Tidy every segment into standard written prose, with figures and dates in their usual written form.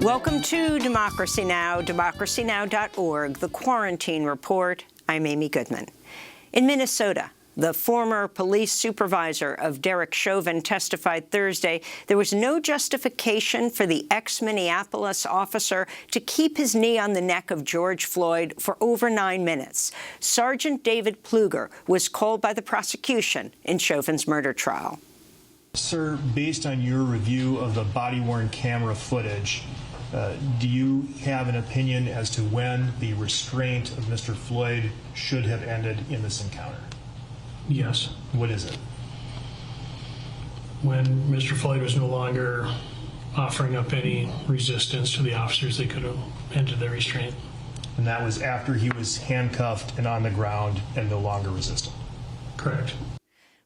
Welcome to Democracy Now!, democracynow.org, The Quarantine Report. I'm Amy Goodman. In Minnesota, the former police supervisor of Derrick Chauvin testified Thursday there was no justification for the ex-Minneapolis officer to keep his knee on the neck of George Floyd for over 9 minutes. Sergeant David Pluger was called by the prosecution in Chauvin's murder trial. Sir, based on your review of the body-worn camera footage, do you have an opinion as to when the restraint of Mr. Floyd should have ended in this encounter? Yes. What is it? When Mr. Floyd was no longer offering up any resistance to the officers, they could have ended their restraint. And that was after he was handcuffed and on the ground and no longer resistant? Correct.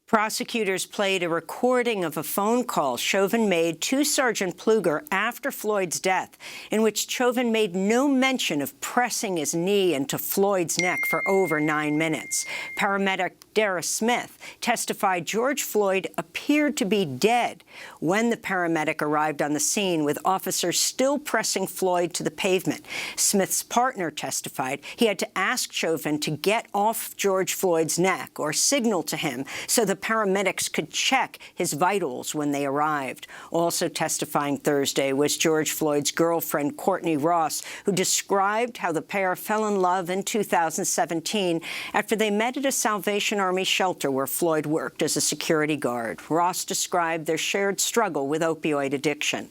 Prosecutors played a recording of a phone call Chauvin made to Sergeant Pluger after Floyd's death, in which Chauvin made no mention of pressing his knee into Floyd's neck for over 9 minutes. Paramedic Dara Smith testified George Floyd appeared to be dead when the paramedic arrived on the scene, with officers still pressing Floyd to the pavement. Smith's partner testified he had to ask Chauvin to get off George Floyd's neck or signal to him so the paramedics could check his vitals when they arrived. Also testifying Thursday was George Floyd's girlfriend, Courtney Ross, who described how the pair fell in love in 2017 after they met at a Salvation Army shelter where Floyd worked as a security guard. Ross described their shared struggle with opioid addiction.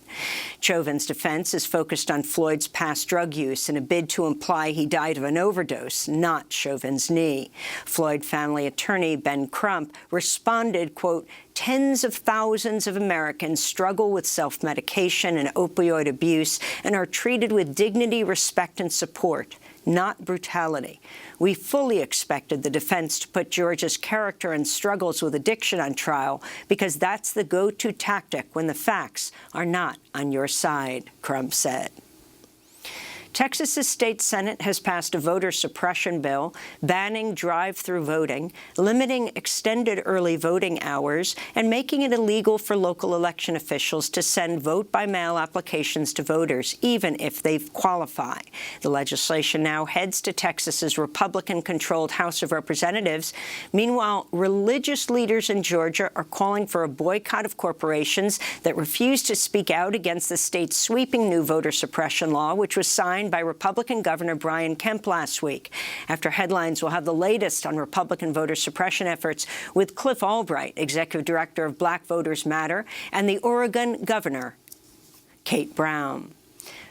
Chauvin's defense is focused on Floyd's past drug use in a bid to imply he died of an overdose, not Chauvin's knee. Floyd family attorney Ben Crump responded, quote, "Tens of thousands of Americans struggle with self-medication and opioid abuse and are treated with dignity, respect, and support, not brutality. We fully expected the defense to put George's character and struggles with addiction on trial because that's the go-to tactic when the facts are not on your side," Crump said. Texas's state Senate has passed a voter suppression bill banning drive-through voting, limiting extended early voting hours, and making it illegal for local election officials to send vote-by-mail applications to voters, even if they qualify. The legislation now heads to Texas's Republican-controlled House of Representatives. Meanwhile, religious leaders in Georgia are calling for a boycott of corporations that refuse to speak out against the state's sweeping new voter suppression law, which was signed by Republican Governor Brian Kemp last week. After headlines, we'll have the latest on Republican voter suppression efforts with Cliff Albright, executive director of Black Voters Matter, and the Oregon Governor, Kate Brown.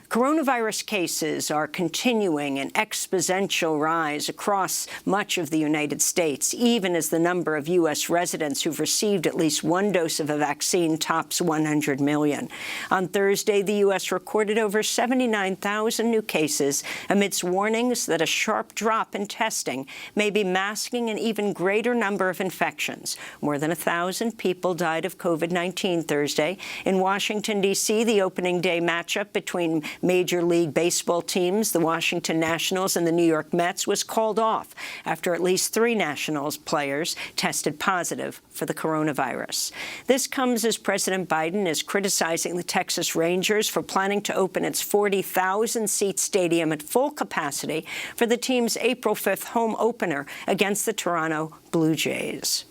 Coronavirus cases are continuing an exponential rise across much of the United States, even as the number of U.S. residents who've received at least one dose of a vaccine tops 100 million. On Thursday, the U.S. recorded over 79,000 new cases amidst warnings that a sharp drop in testing may be masking an even greater number of infections. More than 1,000 people died of COVID-19 Thursday. In Washington, D.C., the opening day matchup between Major League Baseball teams, the Washington Nationals and the New York Mets, was called off after at least 3 Nationals players tested positive for the coronavirus. This comes as President Biden is criticizing the Texas Rangers for planning to open its 40,000-seat stadium at full capacity for the team's April 5th home opener against the Toronto Blue Jays.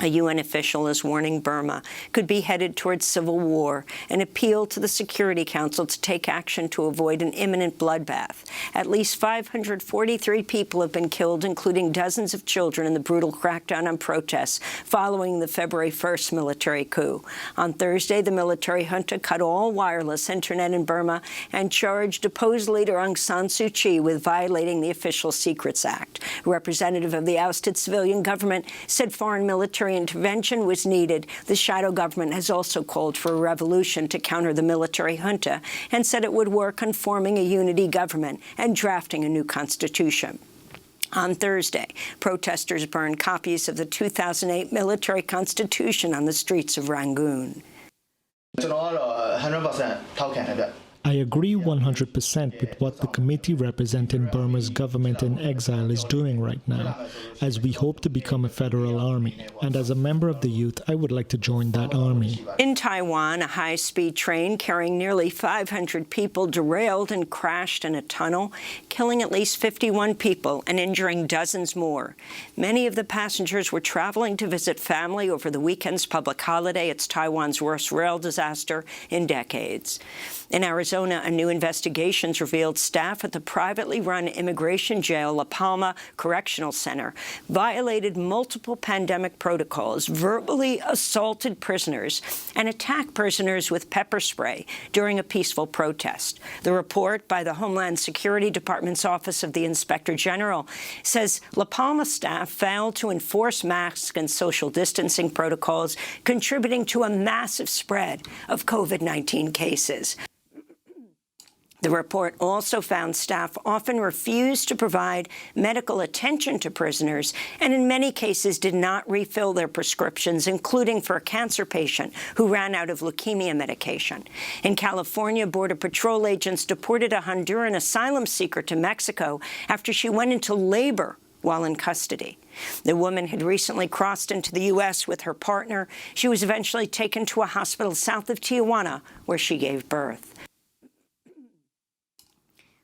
A UN official is warning Burma could be headed towards civil war and appealed to the Security Council to take action to avoid an imminent bloodbath. At least 543 people have been killed, including dozens of children, in the brutal crackdown on protests following the February 1st military coup. On Thursday, the military junta cut all wireless internet in Burma and charged deposed leader Aung San Suu Kyi with violating the Official Secrets Act. A representative of the ousted civilian government said foreign military intervention was needed. The shadow government has also called for a revolution to counter the military junta and said it would work on forming a unity government and drafting a new constitution. On Thursday, protesters burned copies of the 2008 military constitution on the streets of Rangoon. 100% ထောက်ခံတဲ့ I agree 100% with what the committee representing Burma's government in exile is doing right now, as we hope to become a federal army. And as a member of the youth, I would like to join that army. In Taiwan, a high-speed train carrying nearly 500 people derailed and crashed in a tunnel, killing at least 51 people and injuring dozens more. Many of the passengers were traveling to visit family over the weekend's public holiday. It's Taiwan's worst rail disaster in decades. In Arizona, a new investigation revealed staff at the privately run immigration jail La Palma Correctional Center violated multiple pandemic protocols, verbally assaulted prisoners, and attacked prisoners with pepper spray during a peaceful protest. The report by the Homeland Security Department's Office of the Inspector General says La Palma staff failed to enforce masks and social distancing protocols, contributing to a massive spread of COVID-19 cases. The report also found staff often refused to provide medical attention to prisoners and in many cases did not refill their prescriptions, including for a cancer patient who ran out of leukemia medication. In California, Border Patrol agents deported a Honduran asylum seeker to Mexico after she went into labor while in custody. The woman had recently crossed into the U.S. with her partner. She was eventually taken to a hospital south of Tijuana, where she gave birth.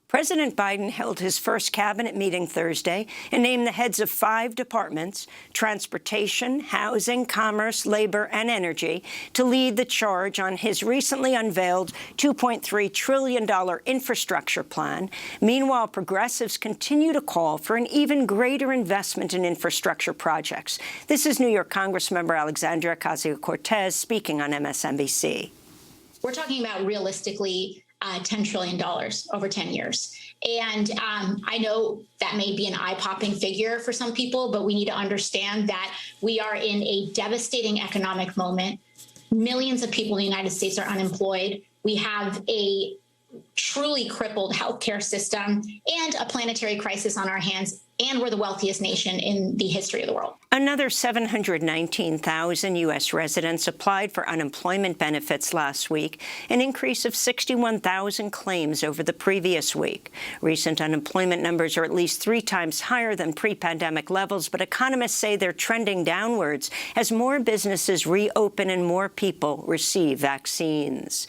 President Biden held his first cabinet meeting Thursday and named the heads of 5 departments, transportation, housing, commerce, labor, and energy, to lead the charge on his recently unveiled $2.3 trillion infrastructure plan. Meanwhile, progressives continue to call for an even greater investment in infrastructure projects. This is New York Congressmember Alexandria Ocasio-Cortez speaking on MSNBC. We're talking about realistically $10 trillion over 10 years. And I know that may be an eye-popping figure for some people, but we need to understand that we are in a devastating economic moment. Millions of people in the United States are unemployed. We have a truly crippled healthcare system and a planetary crisis on our hands, and we're the wealthiest nation in the history of the world. Another 719,000 U.S. residents applied for unemployment benefits last week, an increase of 61,000 claims over the previous week. Recent unemployment numbers are at least 3 times higher than pre-pandemic levels, but economists say they're trending downwards as more businesses reopen and more people receive vaccines.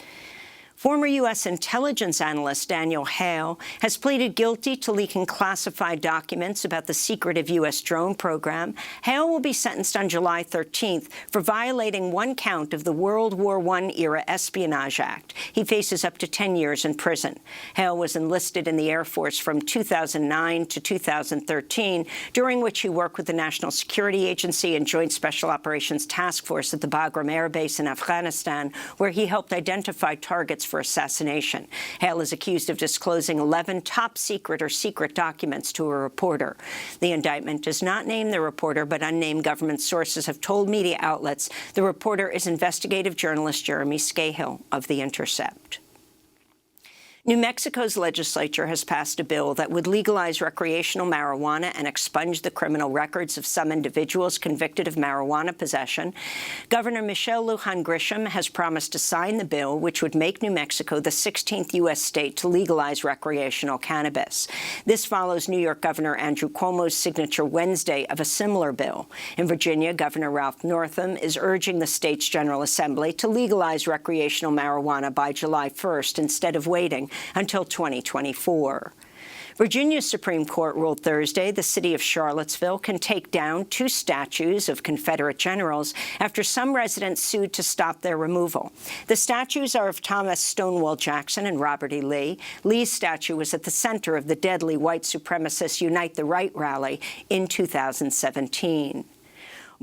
Former U.S. intelligence analyst Daniel Hale has pleaded guilty to leaking classified documents about the secretive U.S. drone program. Hale will be sentenced on July 13th for violating 1 count of the World War I-era Espionage Act. He faces up to 10 years in prison. Hale was enlisted in the Air Force from 2009 to 2013, during which he worked with the National Security Agency and Joint Special Operations Task Force at the Bagram Air Base in Afghanistan, where he helped identify targets for assassination. Hale is accused of disclosing 11 top-secret or secret documents to a reporter. The indictment does not name the reporter, but unnamed government sources have told media outlets the reporter is investigative journalist Jeremy Scahill of The Intercept. New Mexico's legislature has passed a bill that would legalize recreational marijuana and expunge the criminal records of some individuals convicted of marijuana possession. Governor Michelle Lujan Grisham has promised to sign the bill, which would make New Mexico the 16th U.S. state to legalize recreational cannabis. This follows New York Governor Andrew Cuomo's signature Wednesday of a similar bill. In Virginia, Governor Ralph Northam is urging the state's General Assembly to legalize recreational marijuana by July 1st instead of waiting until 2024. Virginia's Supreme Court ruled Thursday the city of Charlottesville can take down 2 statues of Confederate generals after some residents sued to stop their removal. The statues are of Thomas Stonewall Jackson and Robert E. Lee. Lee's statue was at the center of the deadly white supremacist Unite the Right rally in 2017.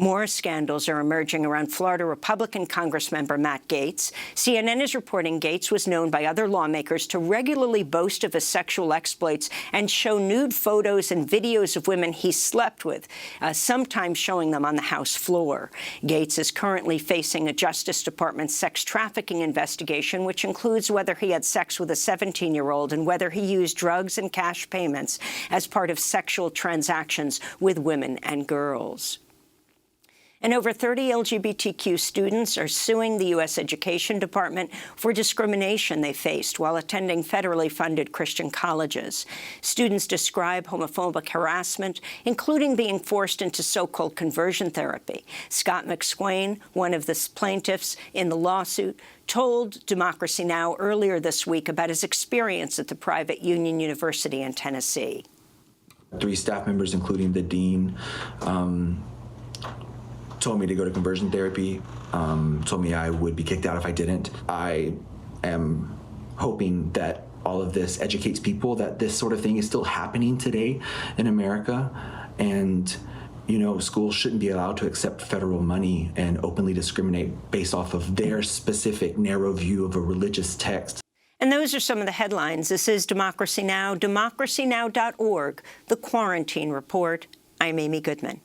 More scandals are emerging around Florida Republican Congressmember Matt Gaetz. CNN is reporting Gaetz was known by other lawmakers to regularly boast of his sexual exploits and show nude photos and videos of women he slept with, sometimes showing them on the House floor. Gaetz is currently facing a Justice Department sex trafficking investigation, which includes whether he had sex with a 17-year-old and whether he used drugs and cash payments as part of sexual transactions with women and girls. And over 30 LGBTQ students are suing the U.S. Education Department for discrimination they faced while attending federally funded Christian colleges. Students describe homophobic harassment, including being forced into so-called conversion therapy. Scott McSwain, one of the plaintiffs in the lawsuit, told Democracy Now! Earlier this week about his experience at the private Union University in Tennessee. 3 staff members, including the dean, told me to go to conversion therapy, told me I would be kicked out if I didn't. I am hoping that all of this educates people that this sort of thing is still happening today in America. And, you know, schools shouldn't be allowed to accept federal money and openly discriminate based off of their specific narrow view of a religious text. And those are some of the headlines. This is Democracy Now!, democracynow.org, The Quarantine Report. I'm Amy Goodman.